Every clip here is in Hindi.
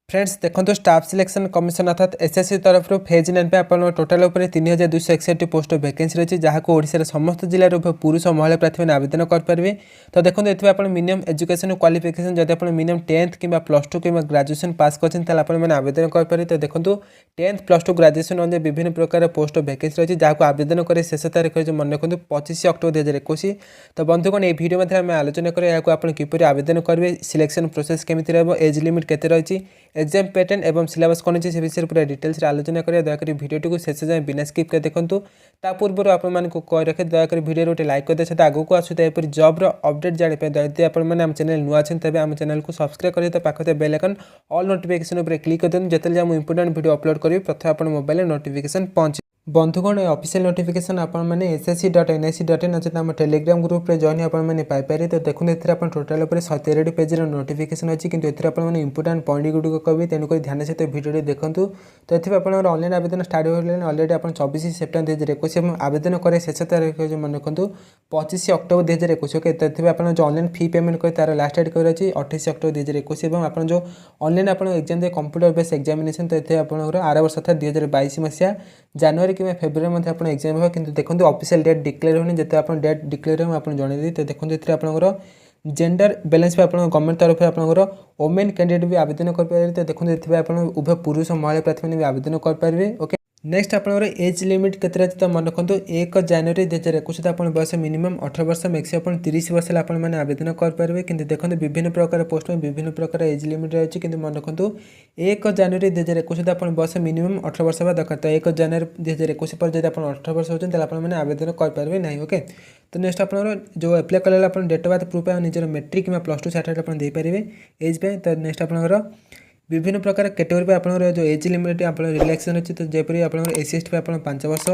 फ्रेंड्स देखो स्टाफ सिलेक्शन कमिशन अर्थात एसएससी तरफ फेज 9 पे आपन टोटाल उपर 3261 पोस्ट वैकेंसी रही जहाँ को ओडिशा समस्त जिले पुरुष और महिला प्रार्थी मैंने आवेदन करेंगे। तो देखो ये आप मिनिमम एजुकेशन क्वालिफिकेशन जब आप मिनिमम 10th कि +2 कि ग्रेजुएशन पास कर आवेदन करेंगे। तो देखो 10th +2 ग्रेजुएशन अनुसार विभिन्न प्रकार पोस्ट वैकेंसी रही जहाँ को आवेदन कर शेष तारीख रही मन रखते 25 अक्टोबर 2021। तो बंधुगण ये भिडियो मध्य आम आलोचना करें किपर आवेदन करेंगे, सिलेक्शन प्रोसेस केमी रही, एज लिमिट केते रही, एग्जाम पैटर्न एवं सिलेबस कौन अच्छी से विषय पूरा डिटेल्स आलोचना करें। दयाकोरी भिडियो को शेष जाए बिना स्किप कर देखूँ। ता पूर्व आपको कही रखे दयाकोरी भिडियो गोटे लाइक करदे सहित आगू आसूता एपरी जॉब अपडेट जानापी यदि आपने चैनल नुआ अच्छे तेज आम चैनल को सब्सक्राइब करें। पाखे बेल आइकन ऑल नोटिफिकेशन पर क्लिक कर दिखाँ जिते मुझे इंपोर्टेंट वीडियो अपलोड करी प्रथम आप मोबाइल नोटिफिकेशन पहुँचे। बंधुगण ऑफिशियल नोटिफिकेशन आपने ssc.nic.in अच्छे आम टेलीग्राम ग्रुप में जॉइन आपने पाइपर। तो देखो ये टोटाल 113 पेज नोटिफिकेशन अच्छी कि आपने इंपोर्टेंट पॉइंट गुड़िक कवि तेणुक ध्यान सहित भिडियो देखूँ। तो ये आप ऑनलाइन आवेदन स्टार्ट हो अलरेडी आप 24 सेप्टेम्बर 2021 आवेदन करें शेष तारीख मन रखुँ 25 अक्टोबर 2021। ओके तो ये आप ऑनलाइन फी पेमेंट करें तार लास्ट डेट कर 28 अक्टोबर 2021 और आप जो ऑनलाइन आप एग्जाम दे कंप्यूटर बेस एग्जामिनेशन। तो ये आप आर वर्ष अर्थात 2022 मसीहा जनवरी कि फेब्रुआरी मध्य आप एग्जाम हो कि देखो ऑफिशियल डेट डिक्लेयर होनी जिते आप डेट डिक्लेयर हो आपको जनइदी। तो देखो ये आप जेंडर बैलेंस भी आप गवर्नमेंट तरफ आपंकर वोमेन कैंडिडेट भी आवेदन करेंगे। तो देखो ये आप उभय पुरुष और महिला प्रार्थी मैंने भी आवेदन करेंगे। ओके नेक्स्ट आपंकर एज लिमिट केते रही। तो मन रखु 1 जनवरी 2021 आप बयस मिनिमम 18 वर्ष मैक्सिमम 30 वर्ष आपने आवेदन करेंगे। कि देखो विभिन्न प्रकार पोस्ट में विभिन्न प्रकार एज लिमिट रही कि मन रखु 1 जनवरी 2021 आप बयस मिनिमम 18 वर्ष हवा दरकार। तो 1 जनवरी 2021 पर जब आप 18 वर्ष होते आपने आवेदन करेंगे ना। ओके तो नेक्स्ट आप जो अप्लाई कले आप डेट ऑफ बर्थ प्रूफ निजर मेट्रिक कि +2 सर्टिफिकेट आप देपारे एज पे। तो नेक्स्ट आपंकर विभिन्न प्रकार कैटेगरी आप जो एज लिमिट आप रिलैक्सेशन अच्छी। तो जयपरी आप SC/ST पे आप 5 वर्ष,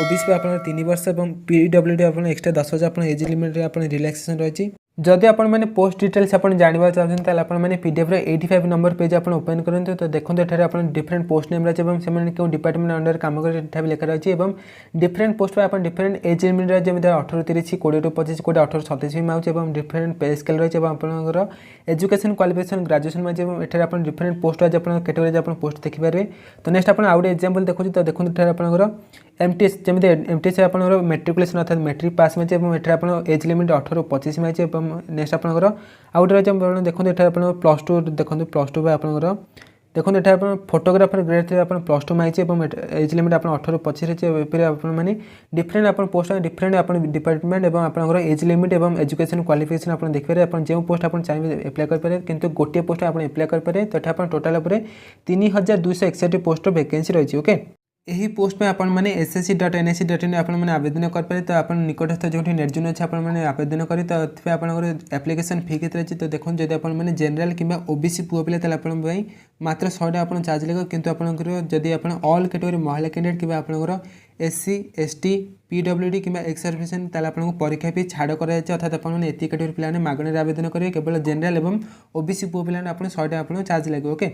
OBC पे आप 3 वर्ष और PWD आप एक्सट्रा 10 वर्ष आप एज लिमिट आप रिलैक्सेशन रही। जदि आपने पोस्ट डिटेल्स आप जानवा चाहते हैं आपने PDF 85 नंबर पेज आप ओपन करते। तो देखो ये आप डिफरेंट पोस्ट नेम रही है क्यों डिपार्टमेंट अंडर काम कर लिखा रही है। डिफरेंट पोस्ट पे आप डिफरेंट एज लिमिट रही है 18 30 20 टू 25 कोटे 18 27 भी माउच और डिफरेंट पे स्केल रही है। आपंकर एजुकेशन क्वालिफिकेशन ग्रेजुएशन माचे ये आप डिफरेंट पोस्ट वाइज आप कैटेगरी आप पोस्ट देखिपारे। तो नेक्स्ट आप आउट एग्जाम्पल देखो। तो देखो ये आपंकर MTS जमी MTS आप मेट्रिकुलेसन अर्थात मेट्रिक पास मैच और आप एज लिमिट 18 ରୁ 25 मैच। नेक्स्ट आपंकर आउट रही है देखो ये आप +2 देखो +2 पे आपंकर देखो ये आप फोटोग्राफर ग्रेड आप +2 माइचे और एज लिमिट आप 18 ରୁ 25 रही है। डिफरेंट आप पोस्ट डिफरेंट आप डिपार्टमेंट और आपंकर एज लिमिट और एजुकेशन क्वालिफिकेशन आप देखिए आप जो पोस्ट आप चाहिए एप्लाई करेंगे किंतु गोटे पोस्ट आप एप्लाई करेंगे। तो ये आप टोटाल 3261 पोस्ट वैकेंसी रही है। ओके यही पोस्ट में आपण मैंने SSC.nic.in आपने आवेदन करेंगे। तो आप निकटस्थ जो नेट अच्छे आपने आवेदन करें। तो आप एप्लिकेशन फी के रही। तो देखो जब आपने जनरल कि OBC पुआ पिला आप मात्र 100 आप चार्ज लगे किंतु आपंकर जदि आप ऑल कैटेगरी महिला कैंडिडेट कि आपंकर SC ST PWD कि एक्स सर्विसन आपको परीक्षा भी छाड़ कर अर्थात आपने एति कैटेगरी पिला मागणे आवेदन करेंगे केवल जनरल और OBC पुआ पिला आप 100 आप चार्ज लगे। ओके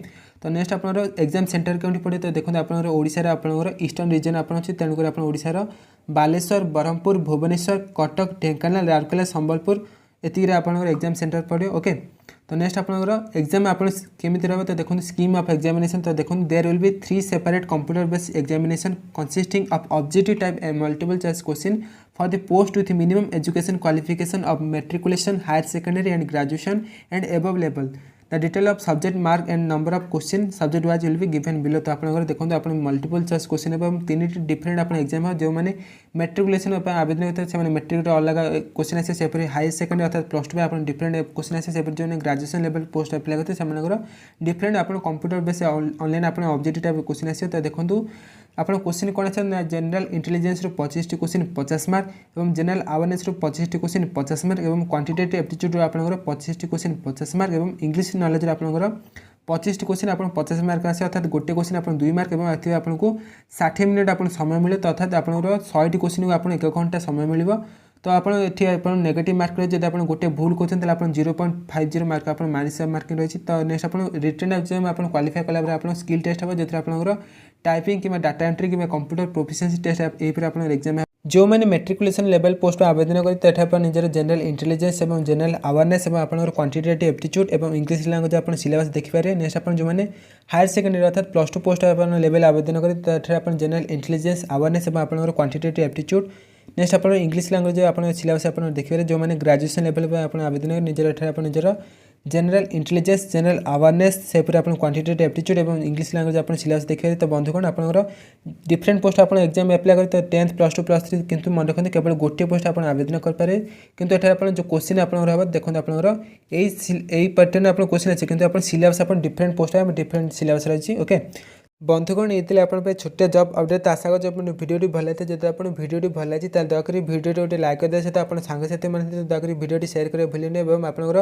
तो नेक्स्ट आप एग्जाम सेंटर कौन पड़े। तो देखो आप ओडिशा आपंकर ईस्टर्न रीजन आप अच्छे तेणुक आप ओडिशार बालेश्वर ब्रह्मपुर भुवनेश्वर कटक ढेंकानाल राउरकेला संबलपुर एति आपंकर एग्जाम सेंटर पड़े। ओके तो नेक्स्ट आपंकर एग्जाम आप केमी रहा। तो देखो स्कीम ऑफ एग्जामिनेशन। तो देखो there will be 3 separate computer based examination consisting of objective type and multiple choice question for the post with minimum education qualification of matriculation higher secondary and graduation and above level. The detail of subject mark and number of question subject wise will be given below. तो आप देखो आप मल्टीपल चॉइस क्वेश्चन और 3 डिफरेंट आप एग्जाम जो मैंने मेट्रिकुलेशन आवेदन होता है मेट्रिक अलग क्वेश्चन आसे से हायर सेकेंडरी अर्थात +2 आप डिफरेंट क्वेश्चन आसे जो ग्रेजुएशन लेवल पोस्ट अप्लाई करते हैं डिफरेंट आप कंप्यूटर बेस ऑनलाइन आप ऑब्जेक्टिव टाइप क्वेश्चन आसे। तो देखो आप क्वेश्चन कौन आसे जनरल इंटेलिजेंस 25 क्वेश्चन 50 मार्क और जनरल अवेयरनेस 25 क्वेश्चन 50 मार्क और क्वांटिटेटिव एप्टीट्यूड आपंकर 25 क्वेश्चन 50 मार्क और इंग्लिश नॉलेज आपंकर 25 क्वेश्चन आप 50 मार्क आसे अर्थात गोटे क्वेश्चन आप 2 मार्क और आपको 60 मिनट आप समय मिले। तो अर्थात आप 100 क्वेश्चन को आप 1 घंटा समय मिल। तो आप नेगेटिव मार्क रही जब आप गोटे भूल करते आप 0.50 मार्क आप -मार्किंग रही। तो नेक्स्ट आप रिटन एग्जाम आप क्वालिफाई कला आप स्किल टेस्ट हम जो आपंकर टाइपिंग कि डाटा एंट्री कि कंप्यूटर प्रोफिशिएंसी टेस्ट यही आप एग्जाम जो मैंने मेट्रिकुलेसन लेवल पोस्ट पर आवेदन करें आप निजर जनरल इंटेलिजेंस और जनरल अवेयरनेस और आप क्वांटिटेटिव एप्टीट्यूड और इंग्लिश लैंग्वेज आप सिलेबस देखिपारे। नेक्स्ट आप जो मैंने हायर सेकेंडरी अर्थात +2 पोस्ट आप लेवल आवेदन करें आप जनरल इंटेलिजेंस अवेयरनेस और आप क्वांटिटेटिव एप्टीट्यूड। नेक्स्ट आप इंग्लिश लैंग्वेज आप सिलेबस आप देखिए। जो मैंने ग्रेजुएशन लेवल पर आप आवेदन करें निजर आप निजर जनरल इंटेलिजेंस जनरल अवेयरनेस से आप क्वांटिटेटिव एप्टीट्यूड और इंग्लिश लैंग्वेज आप सिलेबस देखिए। तो बंधुगण आपंकर डिफरेंट पोस्ट आप एग्जाम अप्लाई करें तो 10th +2 +3 किंतु मन रखते केवल गोटे पोस्ट आप आवेदन करेंगे। किंतु एठार आप जो क्वेश्चन आप देखते आपंकर यही पैटर्न आप क्वेश्चन अच्छे किंतु आप सिलेबस आप डिफरेंट पोस्ट डिफरेंट सिलेबस रही। ओके बंधुगण ये आपन छोटे जॉब अपडेट। आशा कर जब वीडियो भल लगे जब आप वीडियो भल लगी दयाक वीडियो गोटे लाइक कर सहित आप सांगसाथी मैंने दयाक वीडियो शेयर करें भूलें। और आपंकर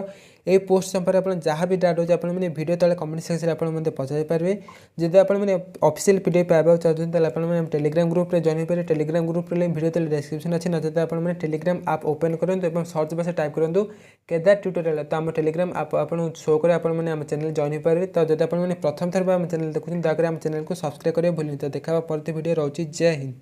ये पोस्ट संपर्क आप जहाँ भी डाउट हो आपने वीडियो तले कमेंट सेक्शन में आप पचारि पारे। जब आपने ऑफिशियल पीडीएफ पाइबा चाहते आप टेलीग्राम ग्रुप में जॉइन करें। टेलीग्राम ग्रुप वीडियो तले डिस्क्रिप्शन अच्छे ना आप टेलीग्राम आप ओपन करूँ और सर्च बस टाइप करूँ केदार ट्यूटोरियल। तो आम टेलीग्राम आप शो कर आप चैनल जॉइन पारे। तो जब आप प्रथम थर आम चैनल देखुं दयाक चैनल को सब्सक्राइब करें भूलें। तो देखा परवर्ती वीडियो रोचे। जय हिंद।